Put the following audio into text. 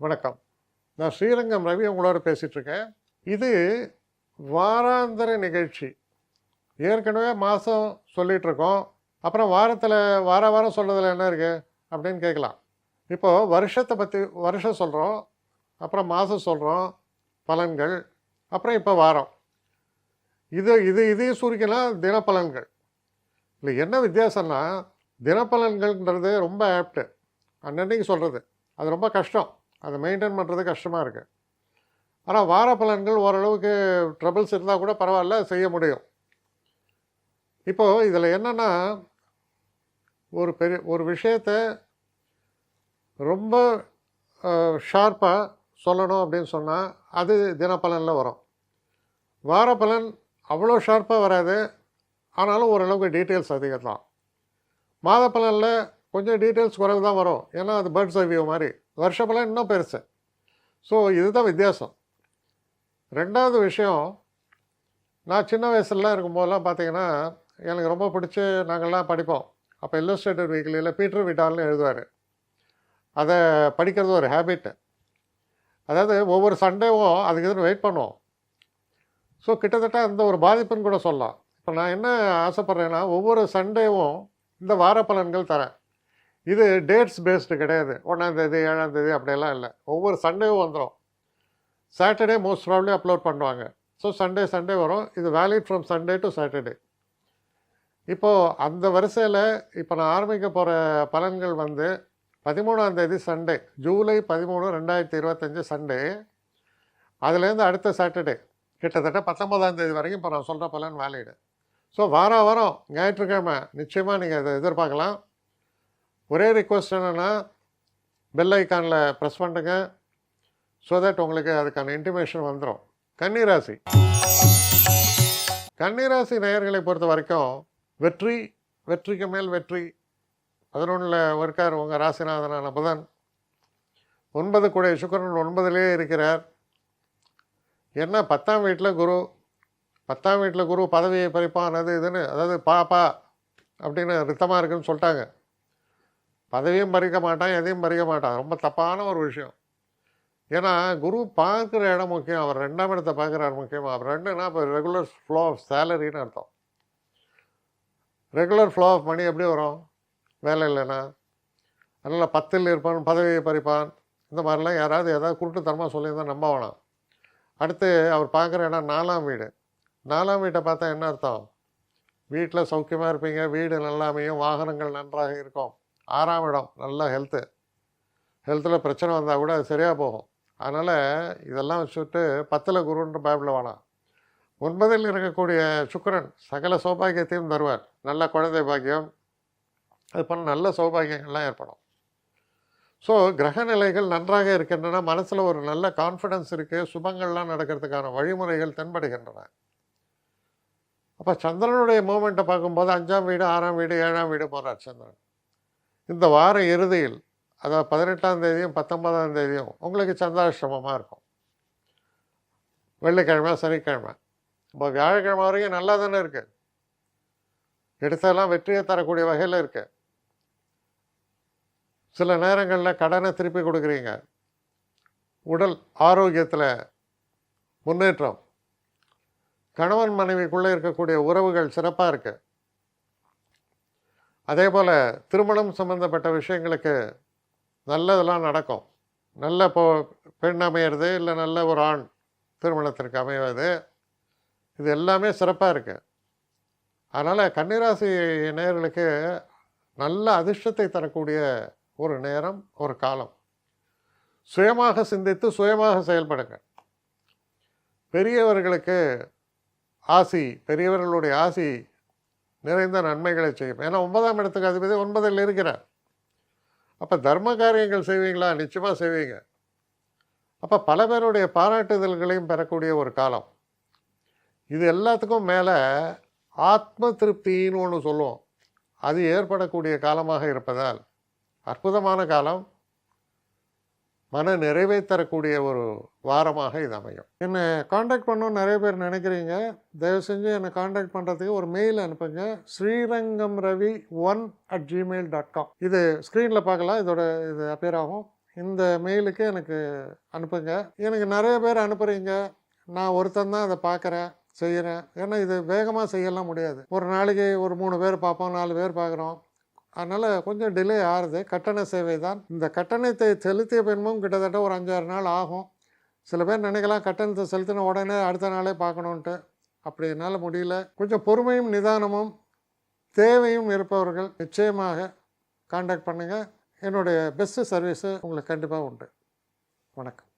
வணக்கம். நான் ஸ்ரீரங்கம் ரவி உங்களோட பேசிகிட்டு இருக்கேன். இது வாராந்திர நிகழ்ச்சி. ஏற்கனவே மாதம் சொல்லிகிட்டு இருக்கோம். அப்புறம் வாரத்தில் வாரம் சொல்கிறதுல என்ன இருக்குது அப்படின்னு கேட்கலாம். இப்போது வருஷத்தை பற்றி வருஷம் சொல்கிறோம், அப்புறம் மாதம் சொல்கிறோம், பலன்கள், அப்புறம் இப்போ வாரம். இதையும் சுருக்கினா தினப்பலன்கள். இல்லை என்ன வித்தியாசம்னா, தினப்பலன்கள்ன்றது ரொம்ப ஆப்டு, அன்னன்னைக்கு சொல்கிறது. அது ரொம்ப கஷ்டம், அதை மெயின்டைன் பண்ணுறது கஷ்டமாக இருக்குது. ஆனால் வார பலன்கள் ஓரளவுக்கு ட்ரபிள்ஸ் இருந்தால் கூட பரவாயில்ல, செய்ய முடியும். இப்போது இதில் என்னென்னா, ஒரு விஷயத்தை ரொம்ப ஷார்ப்பாக சொல்லணும் அப்படின்னு சொன்னால் அது தினப்பலனில் வரும். வார பலன் அவ்வளோ ஷார்ப்பாக வராது, ஆனாலும் ஓரளவுக்கு டீட்டெயில்ஸ் அதிகம் தான். மாத பலனில் கொஞ்சம் டீட்டெயில்ஸ் குறைவு தான் வரும், ஏன்னா அது பேர்ட்ஸ் ஐ வியூ மாதிரி. வருஷ பலன் இன்னும் பெருசு. ஸோ இதுதான் வித்தியாசம். ரெண்டாவது விஷயம், நான் சின்ன வயசுலலாம் இருக்கும்போதெல்லாம் பார்த்தீங்கன்னா எனக்கு ரொம்ப பிடிச்சி நாங்கள்லாம் படிப்போம். அப்போ இல்லஸ்ட்ரேட்டட் வீக்லியில் பீட்டர் விட்டால்னு எழுதுவார். அதை படிக்கிறது ஒரு ஹேபிட்டு. அதாவது ஒவ்வொரு சண்டேவும் அதுக்கு எதுவும் வெயிட் பண்ணுவோம். ஸோ கிட்டத்தட்ட அந்த ஒரு பாதிப்புன்னு கூட சொல்லலாம். இப்போ நான் என்ன ஆசைப்பட்றேன்னா, ஒவ்வொரு சண்டேவும் இந்த வார பலன்கள் தரேன். இது டேட்ஸ் பேஸ்டு கிடையாது, 1ஆம் தேதி 7ஆம் தேதி அப்படியெல்லாம் இல்லை. ஒவ்வொரு சண்டேவும் வந்துடும். சாட்டர்டே மோஸ்ட் ப்ராப்ளி அப்லோட் பண்ணுவாங்க. ஸோ சண்டே வரும். இது valid from Sunday to Saturday. இப்போது அந்த வரிசையில் இப்போ நான் ஆரம்பிக்க போகிற பலன்கள் வந்து 13ஆம் தேதி சண்டே, ஜூலை 13, 2025 சண்டே. அதுலேருந்து அடுத்த சாட்டர்டே கிட்டத்தட்ட 19ஆம் தேதி வரைக்கும் இப்போ நான் சொல்கிற பலன் வேலிடு. ஸோ வாரம் ஞாயிற்றுக்கிழமை நிச்சயமாக நீங்கள் இதை எதிர்பார்க்கலாம். ஒரே ரிக்வஸ்ட் என்னென்னா, பெல் ஐக்கானில் ப்ரெஸ் பண்ணுங்க, ஸோ தட் உங்களுக்கு அதுக்கான இன்டிமேஷன் வந்துடும். கன்னிராசி நேயர்களை பொறுத்த வரைக்கும் வெற்றிக்கு மேல் வெற்றி. 11ல் இருக்கார் உங்கள் ராசிநாதனான புதன். 9 கூட சுக்கிரன் 9லே இருக்கிறார். என்ன 10ஆம் வீட்டில் குரு. 10ஆம் வீட்டில் குரு பதவியை பறிப்பான், அது இதுன்னு, அதாவது பாப்பா அப்படின்னு ரித்தமாக இருக்குன்னு சொல்லிட்டாங்க. பதவியும் பறிக்க மாட்டான், எதையும் பறிக்க மாட்டான். ரொம்ப தப்பான ஒரு விஷயம். ஏன்னா குரு பார்க்குற இடம் முக்கியம். அவர் 2ஆம் இடத்தை பார்க்குறாரு முக்கியம். அவர் 2ன்னா இப்போ ரெகுலர் ஃப்ளோ ஆஃப் சேலரின்னு அர்த்தம். ரெகுலர் ஃப்ளோ ஆஃப் மணி எப்படி வரும் வேலை இல்லைன்னா? அதனால் 10ல் இருப்பான், பதவியை பறிப்பான், இந்த மாதிரிலாம் யாராவது ஏதாவது குருட்டுத்தனமாக சொல்லியிருந்தால் நம்ப வேணாம். அடுத்து அவர் பார்க்குற இடம் 4ஆம் வீடு. 4ஆம் வீட்டை பார்த்தா என்ன அர்த்தம்? வீட்டில் சௌக்கியமாக இருப்பீங்க, வீடு நல்லா அமையும், வாகனங்கள் நன்றாக இருக்கும். 6ஆம் இடம் நல்ல ஹெல்த்தில் பிரச்சனை வந்தால் கூட அது சரியாக போகும். அதனால் இதெல்லாம் வச்சுட்டு 10ல் குருன்ற பயப்பட வேணாம். 9ல் இருக்கக்கூடிய சுக்கிரன் சகல சௌபாகியத்தையும் தருவார். நல்ல குழந்தை பாக்கியம், அது பண்ண நல்ல சௌபாகியங்கள்லாம் ஏற்படும். ஸோ கிரக நிலைகள் நன்றாக இருக்கின்றன. மனசில் ஒரு நல்ல கான்ஃபிடென்ஸ் இருக்குது. சுபங்கள்லாம் நடக்கிறதுக்கான வழிமுறைகள் தென்படுகின்றன. அப்போ சந்திரனுடைய மூமெண்ட்டை பார்க்கும்போது 5ஆம் வீடு, 6ஆம் வீடு, 7ஆம் வீடு போகிறார் சந்திரன். இந்த வார இறுதியில், அதாவது 18ஆம் தேதியும் 19ஆம் தேதியும் உங்களுக்கு சந்திராஷ்டமமாக இருக்கும். வெள்ளிக்கிழமை, சனிக்கிழமை. இப்போ வியாழக்கிழமை வரைக்கும் நல்லா தானே இருக்குது. எடுத்தெல்லாம் வெற்றியை தரக்கூடிய வகையில் இருக்குது. சில நேரங்களில் கடனை திருப்பி கொடுக்குறீங்க. உடல் ஆரோக்கியத்தில் முன்னேற்றம். கணவன் மனைவிக்குள்ளே இருக்கக்கூடிய உறவுகள் சிறப்பாக இருக்குது. அதே போல் திருமணம் சம்மந்தப்பட்ட விஷயங்களுக்கு நல்லதெல்லாம் நடக்கும். நல்ல பெண் அமையிறது, இல்லை நல்ல ஒரு ஆண் திருமணத்திற்கு அமைவது, இது எல்லாமே சிறப்பாக இருக்குது. அதனால் கன்னிராசி நேயர்களுக்கு நல்ல அதிர்ஷ்டத்தை தரக்கூடிய ஒரு நேரம், ஒரு காலம். சுயமாக சிந்தித்து சுயமாக செயல்படுங்க. பெரியவர்களுக்கு ஆசி, பெரியவர்களுடைய ஆசி நிறைந்த நன்மைகளை செய்யும். ஏன்னா 9ஆம் இடத்துக்கு அதிபதி 9ல் இருக்கிறார். அப்போ தர்ம காரியங்கள் செய்வீங்களா? நிச்சயமாக செய்வீங்க. அப்போ பல பேருடைய பாராட்டுதல்களையும் பெறக்கூடிய ஒரு காலம். இது எல்லாத்துக்கும் மேலே ஆத்ம திருப்தின்னு ஒன்று சொல்லுவோம், அது ஏற்படக்கூடிய காலமாக இருப்பதால் அற்புதமான காலம். மன நிறைவை தரக்கூடிய ஒரு வாரமாக இது அமையும். என்னை காண்டாக்ட் பண்ணணும்னு நிறைய பேர் நினைக்கிறீங்க. தயவு செஞ்சு என்னை காண்டாக்ட் பண்ணுறதுக்கு ஒரு மெயில் அனுப்புங்க, srirangamravi1@gmail.com. இது ஸ்க்ரீனில் பார்க்கலாம், இது அப்பியர் ஆகும். இந்த மெயிலுக்கு எனக்கு அனுப்புங்க. எனக்கு நிறைய பேர் அனுப்புகிறீங்க, நான் ஒருத்தன் தான் அதை பார்க்குறேன், செய்கிறேன். ஏன்னா இது வேகமாக செய்யலாம் முடியாது. ஒரு நாளைக்கு ஒரு 3 பேர் பார்ப்போம், 4 பேர் பார்க்குறோம். அதனால் கொஞ்சம் டிலே ஆகுது. கட்டண சேவை தான். இந்த கட்டணத்தை செலுத்திய பின்பும் கிட்டத்தட்ட ஒரு 5-6 நாள் ஆகும். சில பேர் நினைக்கலாம் கட்டணத்தை செலுத்தின உடனே அடுத்த நாளே பார்க்கணுன்ட்டு. அப்படி என்னால் முடியல. கொஞ்சம் பொறுமையும் நிதானமும் தேவையும் இருப்பவர்கள் நிச்சயமாக காண்டாக்ட் பண்ணுங்கள். என்னுடைய பெஸ்ட்டு சர்வீஸு உங்களுக்கு கண்டிப்பாக உண்டு. வணக்கம்.